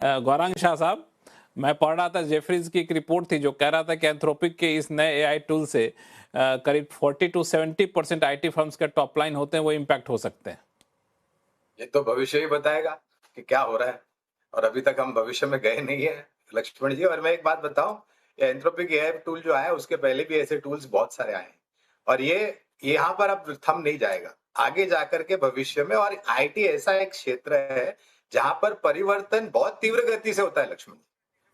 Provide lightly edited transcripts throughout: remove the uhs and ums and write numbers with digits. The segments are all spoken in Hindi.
गौरांग शाह साहब, मैं पढ़ रहा था, जेफरीज की एक रिपोर्ट थी जो कह रहा था कि एंथ्रोपिक के इस नए एआई टूल से करीब 40 to 70% आईटी फर्म्स के टॉप लाइन होते हैं वो इम्पैक्ट हो सकते हैं। ये तो भविष्य ही बताएगा कि क्या हो रहा है, और अभी तक हम भविष्य में गए नहीं है लक्ष्मण जी। और मैं एक बात बताऊं, ये एंथ्रोपिक एआई टूल जो आया उसके पहले भी ऐसे टूल्स बहुत सारे आए हैं, और ये यहाँ पर अब थम नहीं जाएगा आगे जाकर के भविष्य में। और आईटी ऐसा एक क्षेत्र है जहां पर परिवर्तन बहुत तीव्र गति से होता है लक्ष्मण जी।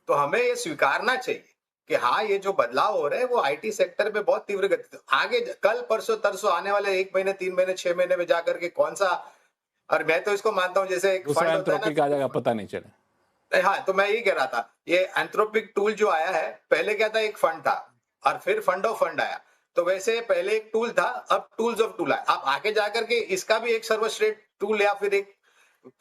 तो हमें ये स्वीकारना चाहिए कि हाँ, ये जो बदलाव हो रहे हैं वो आईटी सेक्टर में बहुत तीव्र गति से आगे कल परसों तरसों आने वाले 1 महीने 3 महीने 6 महीने में जाकर के कौन सा। और मैं तो इसको मानता हूं जैसे एक दूसरा फंड होता है एंथ्रोपिक आ जाएगा, ना। पता नहीं चले। हाँ, तो मैं यही कह रहा था, ये एंथ्रोपिक टूल जो आया है, पहले क्या था, एक फंड था और फिर फंड ऑफ फंड आया। तो वैसे पहले एक टूल था, अब टूल्स ऑफ टूल आया। अब आगे जाकर के इसका भी एक सर्वश्रेष्ठ टूल या फिर एक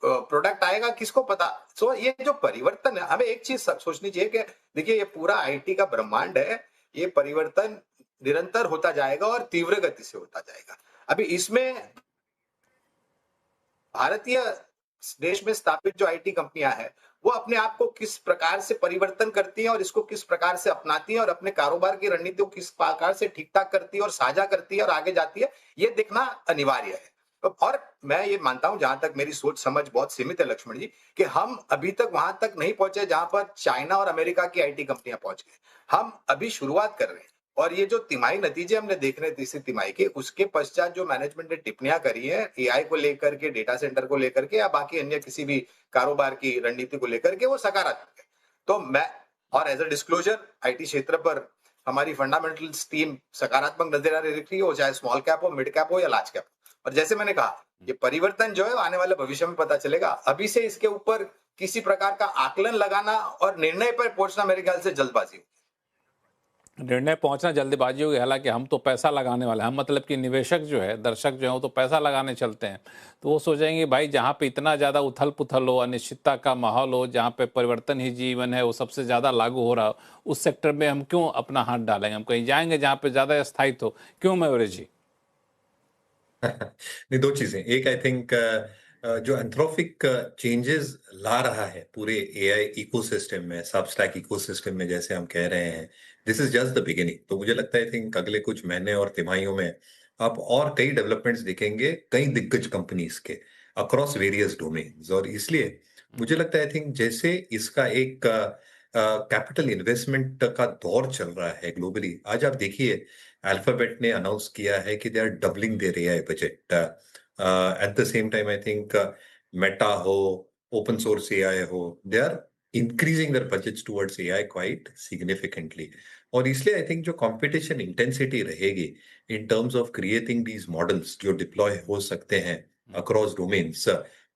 प्रोडक्ट आएगा, किसको पता। सो ये जो परिवर्तन है, हमें एक चीज सोचनी चाहिए कि देखिए, ये पूरा आईटी का ब्रह्मांड है, ये परिवर्तन निरंतर होता जाएगा और तीव्र गति से होता जाएगा। अभी इसमें भारतीय देश में स्थापित जो आईटी कंपनियां हैं, वो अपने आप को किस प्रकार से परिवर्तन करती हैं और इसको किस प्रकार से अपनाती हैं और अपने कारोबार की रणनीति को किस प्रकार से ठीक ठाक करती है और साझा करती है और आगे जाती है, ये देखना अनिवार्य है। और मैं ये मानता हूं, जहां तक मेरी सोच समझ बहुत सीमित है लक्ष्मण जी, कि हम अभी तक वहां तक नहीं पहुंचे जहां पर चाइना और अमेरिका की आईटी कंपनियां पहुंच गई। हम अभी शुरुआत कर रहे हैं। और ये जो तिमाही नतीजे हमने देख रहे हैं तीसरी तिमाही के, उसके पश्चात जो मैनेजमेंट ने टिप्पणियां करी है एआई को लेकर के, डेटा सेंटर को लेकर के या बाकी अन्य किसी भी कारोबार की रणनीति को लेकर के, वो सकारात्मक है। तो मैं, और एज अ डिस्क्लोजर, आईटी क्षेत्र पर हमारी फंडामेंटल्स टीम सकारात्मक नजरिया रखी हो, चाहे स्मॉल कैप हो, मिड कैप हो या लार्ज कैप हो। और जैसे मैंने कहा, ये परिवर्तन जो है आने वाले भविष्य में पता चलेगा। अभी से इसके ऊपर किसी प्रकार का आकलन लगाना और निर्णय पर पहुंचना मेरे ख्याल से जल्दबाजी है। निर्णय पहुंचना जल्दबाजी होगी। हालांकि हम तो पैसा लगाने वाले हैं, हम मतलब कि निवेशक जो है, दर्शक जो है, वो तो पैसा लगाने चलते हैं। तो वो सोचेंगे भाई जहाँ पे इतना ज़्यादा उथल पुथल हो, अनिश्चितता का माहौल हो, जहाँ पे परिवर्तन ही जीवन है वो सबसे ज़्यादा लागू हो रहा हो, उस सेक्टर में हम क्यों अपना हाथ डालेंगे। हम कहीं जाएंगे जहाँ पे ज़्यादा स्थायित्व हो। क्यों मयूर जी? नहीं, दो चीजें। एक, आई थिंक जो एंथ्रोपिक चेंजेस ला रहा है पूरे एआई इकोसिस्टम में, सबस्टैक इकोसिस्टम में, जैसे हम कह रहे हैं, this is just the beginning. तो मुझे लगता है, आई थिंक अगले कुछ महीने और तिमाहियों में आप और कई डेवलपमेंट्स देखेंगे कई दिग्गज कंपनीज के अक्रॉस वेरियस डोमेन्स। और इसलिए मुझे लगता है, आई थिंक जैसे इसका एक कैपिटल इन्वेस्टमेंट का दौर चल रहा है ग्लोबली। आज आप देखिए, अल्फाबेट ने अनाउंस किया है कि they are doubling their AI budget. At the same time, I think Meta हो, ओपन सोर्स एआई हो, they are increasing their budgets towards AI quite significantly. और इसलिए आई थिंक जो कंपटीशन इंटेंसिटी रहेगी in terms of creating these models जो डिप्लॉय हो सकते हैं अक्रॉस डोमेन्स,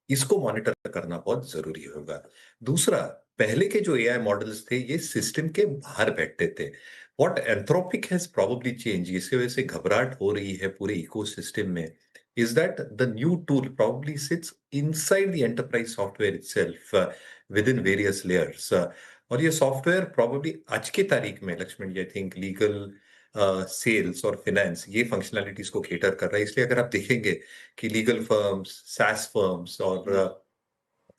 इसको मॉनिटर करना बहुत जरूरी होगा। दूसरा, पहले के जो एआई मॉडल्स थे ये सिस्टम के बाहर बैठते थे। What Anthropic has probably change, इसकी वजह से घबराहट हो रही है पूरे इकोसिस्टम में, is that the new tool probably sits inside the enterprise software itself with in various layers. और ये सॉफ्टवेयर प्रोबेबली आज की तारीख में, Lakshman ji, I think legal, sales और फाइनेंस, ये फंक्शनैलिटीज को केटर कर रहा है। इसलिए अगर आप देखेंगे कि लीगल फर्म्स, सैस फर्म्स और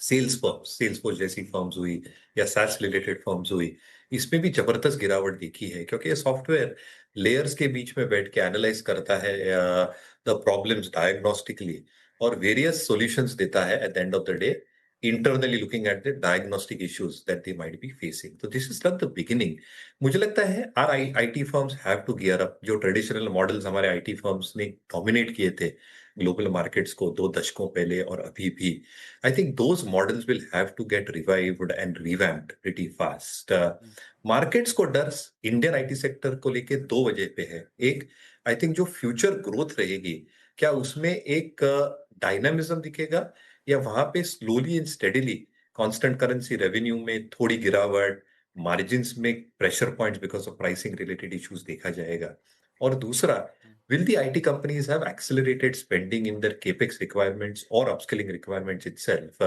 सेल्स फोर्स जैसी फर्म्स हुई या सैस रिलेटेड फर्म्स हुई, इसमें भी जबरदस्त गिरावट देखी है, क्योंकि ये सॉफ्टवेयर लेयर्स के बीच में बैठ के एनालाइज करता है द प्रॉब्लम्स डायग्नोस्टिकली और वेरियस सॉल्यूशंस देता है at the end of the day, internally looking at the diagnostic issues that they might be facing. So this is not the beginning. मुझे लगता है our IT firms have to gear up। जो ट्रेडिशनल मॉडल्स हमारे IT फर्म्स ने डोमिनेट किए थे ग्लोबल मार्केट्स को 2 दशकों पहले और अभी भी, I think those models will have to get revived and revamped pretty fast। Markets को डर इंडियन आईटी सेक्टर को लेके दो वजह पे है। एक, आई थिंक जो फ्यूचर ग्रोथ रहेगी, क्या उसमें एक डायनामिज्म दिखेगा, या वहां पे slowly and steadily constant currency revenue में थोड़ी गिरावट, मार्जिन्स में pressure points because of pricing related issues देखा जाएगा। और दूसरा, will the IT companies have accelerated spending in their capex requirements और upskilling requirements itself,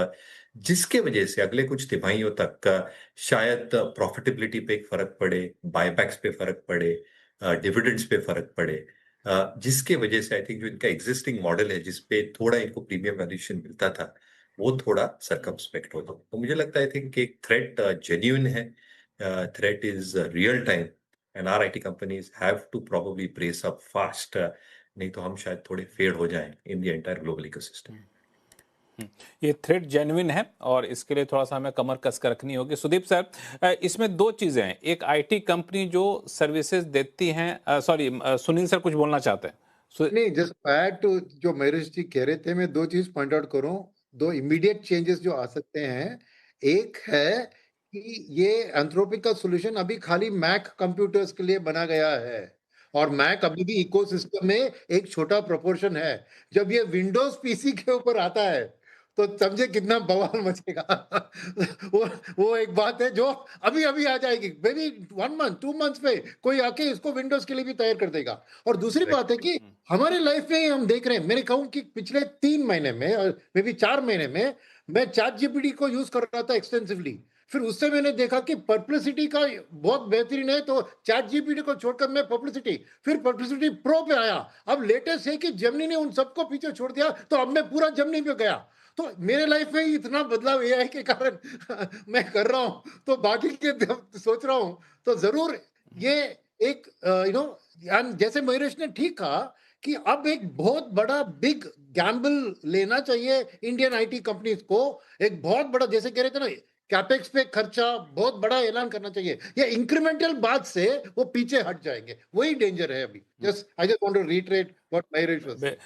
जिसके वजह से अगले कुछ तिमाहियों तक शायद प्रॉफिटेबिलिटी पे एक फर्क पड़े, बायबैक्स पे फर्क पड़े, डिविडेंड्स पे फर्क पड़े, जिसके वजह से आई थिंक जो इनका एग्जिस्टिंग मॉडल है जिसपे थोड़ा इनको प्रीमियम वैल्यूएशन मिलता था, वो थोड़ा सर्कमस्पेक्ट हो जाओ। तो मुझे लगता है आई थिंक एक थ्रेट जेन्युइन है, threat is real time, and are IT companies have to probably brace up fast, नहीं तो हम शायद थोड़े फेड हो जाएं in the entire global ecosystem. ये थ्रेट जेन्युइन है और इसके लिए थोड़ा सा हमें कमर कस कर रखनी होगी। सुदीप सर, इसमें दो चीजें हैं, एक आईटी कंपनी जो सर्विसेज देती हैं, सॉरी सुनील सर कुछ बोलना चाहते हैं? नहीं, जस्ट ऐड टू जो महेश जी कह रहे थे, मैं दो चीज पॉइंट आउट करूं, दो इमीडिएट चेंजेस जो आ सकते हैं। एक है कि ये एंथ्रोपिक का सॉल्यूशन अभी खाली मैक कंप्यूटर्स के लिए बना गया है, और मैक अभी भी इकोसिस्टम में एक छोटा प्रोपोर्शन है। जब ये विंडोज पीसी के ऊपर आता है तो समझे कितना बवाल मचेगा। वो एक बात है जो अभी अभी आ जाएगी, मे बी 1 मंथ 2 मंथ्स में कोई आके इसको विंडोज के लिए भी तैयार कर देगा। और दूसरी बात है कि हमारे लाइफ में हम देख रहे हैं, मैंने कहूं कि पिछले 3 महीने में और मे बी 4 महीने में मैं चैट जीपीटी को यूज कर रहा था एक्सटेंसिवली। फिर उससे मैंने देखा कि परप्लेक्सिटी का बहुत बेहतरीन है, तो चैट जीपीटी को छोड़कर मैं परप्लेक्सिटी, फिर परप्लेक्सिटी प्रो पे आया। अब लेटेस्ट है कि जेमिनी ने उन सबको पीछे छोड़ दिया, तो अब मैं पूरा जेमिनी पे गया। तो मेरे लाइफ में इतना बदलाव एआई के कारण मैं कर रहा हूं, तो बाकी के सोच रहा हूं। तो जरूर ये एक जैसे महेश ने ठीक कहा कि अब एक बहुत बड़ा बिग गैम्बल लेना चाहिए इंडियन आईटी कंपनीज को। एक बहुत बड़ा, जैसे कह रहे थे ना, कैपेक्स पे खर्चा बहुत बड़ा ऐलान करना चाहिए। ये इंक्रीमेंटल बात से वो पीछे हट जाएंगे, वही डेंजर है अभी। I just want to reiterate what Mahesh was saying.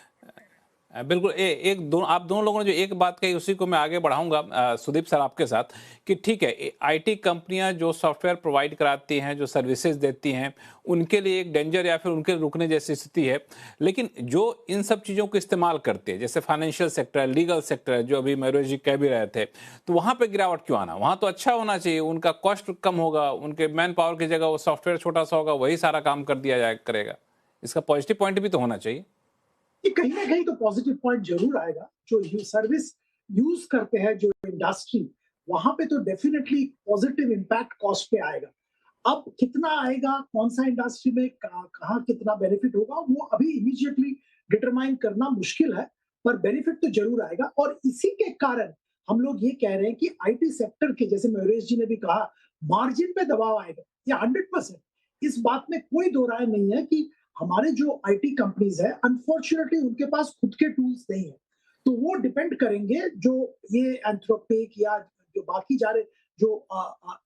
बिल्कुल, एक दो आप दोनों लोगों ने जो एक बात कही उसी को मैं आगे बढ़ाऊंगा सुदीप सर आपके साथ, कि ठीक है, आईटी कंपनियां जो सॉफ्टवेयर प्रोवाइड कराती हैं, जो सर्विसेज देती हैं, उनके लिए एक डेंजर या फिर उनके रुकने जैसी स्थिति है। लेकिन जो इन सब चीज़ों को इस्तेमाल करते हैं, जैसे फाइनेंशियल सेक्टर है, लीगल सेक्टर है, जो अभी महेश जी कह भी रहे थे, तो वहाँ पर गिरावट क्यों आना? वहाँ तो अच्छा होना चाहिए, उनका कॉस्ट कम होगा, उनके मैन पावर की जगह वो सॉफ्टवेयर छोटा सा होगा, वही सारा काम कर दिया जाए करेगा। इसका पॉजिटिव पॉइंट भी तो होना चाहिए। कि कहीं ना कहीं तो पॉजिटिव पॉइंट जरूर आएगा। जो सर्विस यूज करते हैं जो इंडस्ट्री, वहां पे तो डेफिनेटली पॉजिटिव इम्पैक्ट कॉस्ट पे आएगा। अब कितना आएगा, कौन सा इंडस्ट्री में कहाँ कितना बेनिफिट होगा, वो अभी इमीडिएटली डिटरमाइन करना मुश्किल है, पर बेनिफिट तो जरूर आएगा। और इसी के कारण हम लोग ये कह रहे हैं कि आईटी सेक्टर के, जैसे महेश जी ने भी कहा, मार्जिन पे दबाव आएगा, ये 100%। इस बात में कोई दो राय नहीं है कि हमारे जो आईटी कंपनीज है, अनफॉर्चुनेटली उनके पास खुद के टूल्स नहीं है, तो वो डिपेंड करेंगे जो ये एंथ्रोपिक या जो बाकी जा रहे जो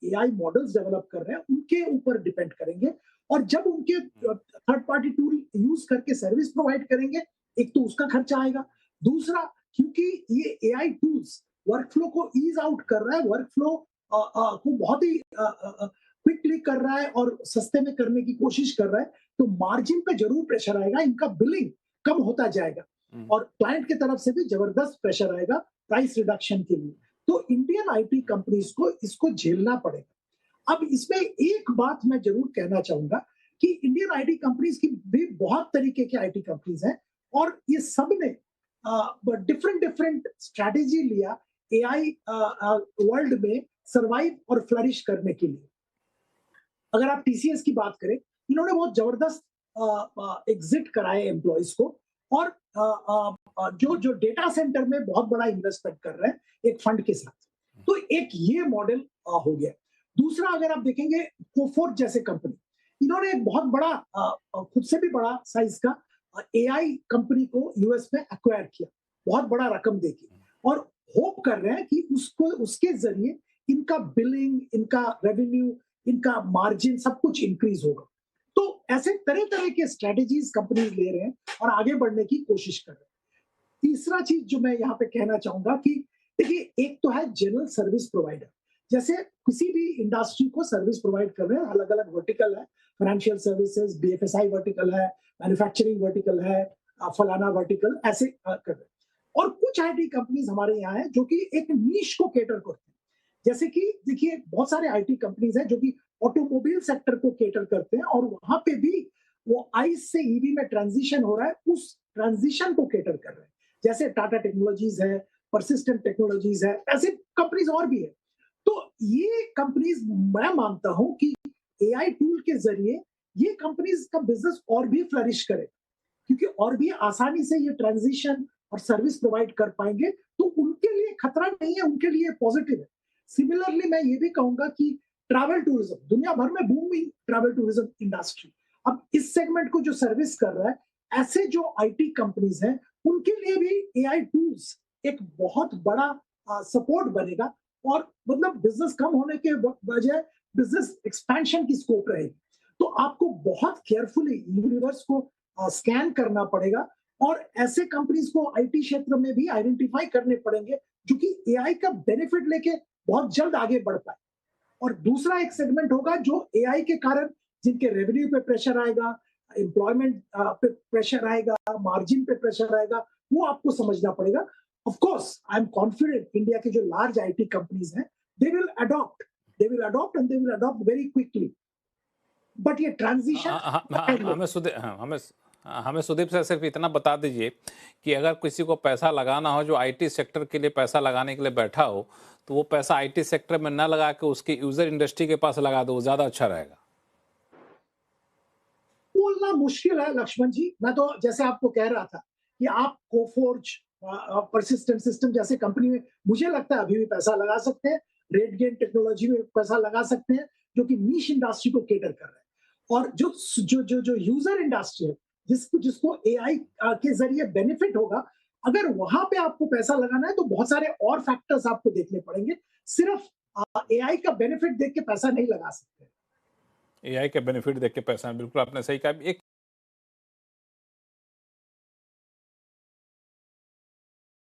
एआई मॉडल्स डेवलप कर रहे हैं उनके ऊपर डिपेंड करेंगे। और जब उनके थर्ड पार्टी टूल यूज करके सर्विस प्रोवाइड करेंगे, एक तो उसका खर्चा आएगा, दूसरा क्योंकि ये एआई टूल्स वर्कफ्लो को ईज आउट कर रहा है, वर्कफ्लो को बहुत ही क्विकली कर रहा है और सस्ते में करने की कोशिश कर रहा है, तो मार्जिन पे जरूर प्रेशर आएगा, इनका बिलिंग कम होता जाएगा और क्लाइंट की तरफ से भी जबरदस्त प्रेशर आएगा प्राइस रिडक्शन के लिए। तो इंडियन आईटी कंपनीज को इसको झेलना पड़ेगा। अब इसमें एक बात मैं जरूर कहना चाहूंगा कि इंडियन आईटी कंपनीज की भी बहुत तरीके की आईटी कंपनीज हैं और ये सब ने डिफरेंट स्ट्रैटेजी लिया एआई वर्ल्ड में सरवाइव और फ्लरिश करने के लिए। अगर आप टीसीएस की बात करें, इन्होंने बहुत जबरदस्त एग्जिट कराए एम्प्लॉइज को, और जो डेटा सेंटर में बहुत बड़ा इन्वेस्टमेंट कर रहे हैं एक फंड के साथ, तो एक ये मॉडल हो गया। दूसरा, अगर आप देखेंगे कोफोर्ज जैसे कंपनी, इन्होंने एक बहुत बड़ा खुद से भी बड़ा साइज का एआई कंपनी को यूएस में एक्वायर किया, बहुत बड़ा रकम देके, और होप कर रहे हैं कि उसके जरिए इनका बिलिंग, इनका रेवेन्यू, इनका मार्जिन सब कुछ इंक्रीज होगा। तो ऐसे तरह तरह के स्ट्रेटेजीज कंपनीज ले रहे हैं और आगे बढ़ने की कोशिश कर रहे हैं। तीसरा चीज जो मैं यहाँ पे कहना चाहूंगा कि देखिए, एक तो है जनरल सर्विस प्रोवाइडर, जैसे किसी भी इंडस्ट्री को सर्विस प्रोवाइड कर रहे हैं, अलग अलग वर्टिकल है, फाइनेंशियल सर्विसेज, बीएफएसआई वर्टिकल है, मैन्युफैक्चरिंग वर्टिकल है, फलाना वर्टिकल, ऐसे कर रहे हैं। और कुछ आईटी कंपनीज हमारे यहाँ है जो कि एक नीश को केटर करते हैं, जैसे कि देखिए बहुत सारे आईटी कंपनीज हैं जो कि ऑटोमोबाइल सेक्टर को केटर करते हैं, और वहां पे भी वो आइस से ईवी में ट्रांजिशन हो रहा है, उस ट्रांजिशन को केटर कर रहे हैं, जैसे टाटा टेक्नोलॉजीज है, परसिस्टेंट टेक्नोलॉजीज है, ऐसे कंपनीज और भी है। तो ये कंपनीज, मैं मानता हूं कि एआई टूल के जरिए ये कंपनीज का बिजनेस और भी फ्लरिश करे, क्योंकि और भी आसानी से ये ट्रांजिशन और सर्विस प्रोवाइड कर पाएंगे तो उनके लिए खतरा नहीं है, उनके लिए पॉजिटिव है। सिमिलरली मैं ये भी कहूंगा कि ट्रैवल टूरिज्म, दुनिया भर में बूमिंग ट्रैवल टूरिज्म इंडस्ट्री, अब इस सेगमेंट को जो सर्विस कर रहा है, ऐसे जो आईटी कंपनीज हैं उनके लिए भी एआई टूल्स एक बहुत बड़ा सपोर्ट बनेगा और मतलब बिजनेस कम होने के बजाय बिजनेस एक्सपेंशन की स्कोप रहेगी। तो आपको बहुत केयरफुली यूनिवर्स को स्कैन करना पड़ेगा और ऐसे कंपनीज को आईटी क्षेत्र में भी आइडेंटिफाई करने पड़ेंगे जो कि एआई का बेनिफिट लेके बहुत जल्द आगे बढ़ पाए। और दूसरा एक सेगमेंट होगा जो एआई के कारण जिनके रेवेन्यू पे प्रेशर आएगा, एम्प्लॉयमेंट पे प्रेशर आएगा, मार्जिन पे प्रेशर आएगा, वो आपको समझना पड़ेगा। Of course I am confident India के जो लार्ज आईटी कंपनीज हैं they will adopt and they will adopt very quickly. But ये ट्रांजिशन हमें सुदीप से सिर्फ इतना बता दीजिए कि अगर किसी को पैसा लगाना हो जो आईटी सेक्टर के लिए पैसा लगाने के लिए बैठा हो, तो वो पैसा आईटी सेक्टर में ना लगा के उसकी यूजर इंडस्ट्री के पास लगा दो, वो ज्यादा अच्छा रहेगा। बोलना मुश्किल है लक्ष्मण जी। मैं तो जैसे आपको कह रहा था कि आप कोफोर्ज, परसिस्टेंट सिस्टम जैसे कंपनी में मुझे लगता है अभी भी पैसा लगा सकते हैं। रेडगेन टेक्नोलॉजी में पैसा लगा सकते हैं जो कि नीश इंडस्ट्री को केटर कर रहा है। और जो जो जो जो यूजर इंडस्ट्री है जिसको एआई के जरिए बेनिफिट होगा, अगर वहां पे आपको पैसा लगाना है तो बहुत सारे और फैक्टर्स आपको देखने पड़ेंगे। सिर्फ एआई का बेनिफिट देख के पैसा नहीं लगा सकते। एआई के बेनिफिट देख के पैसा, बिल्कुल आपने सही कहा। एक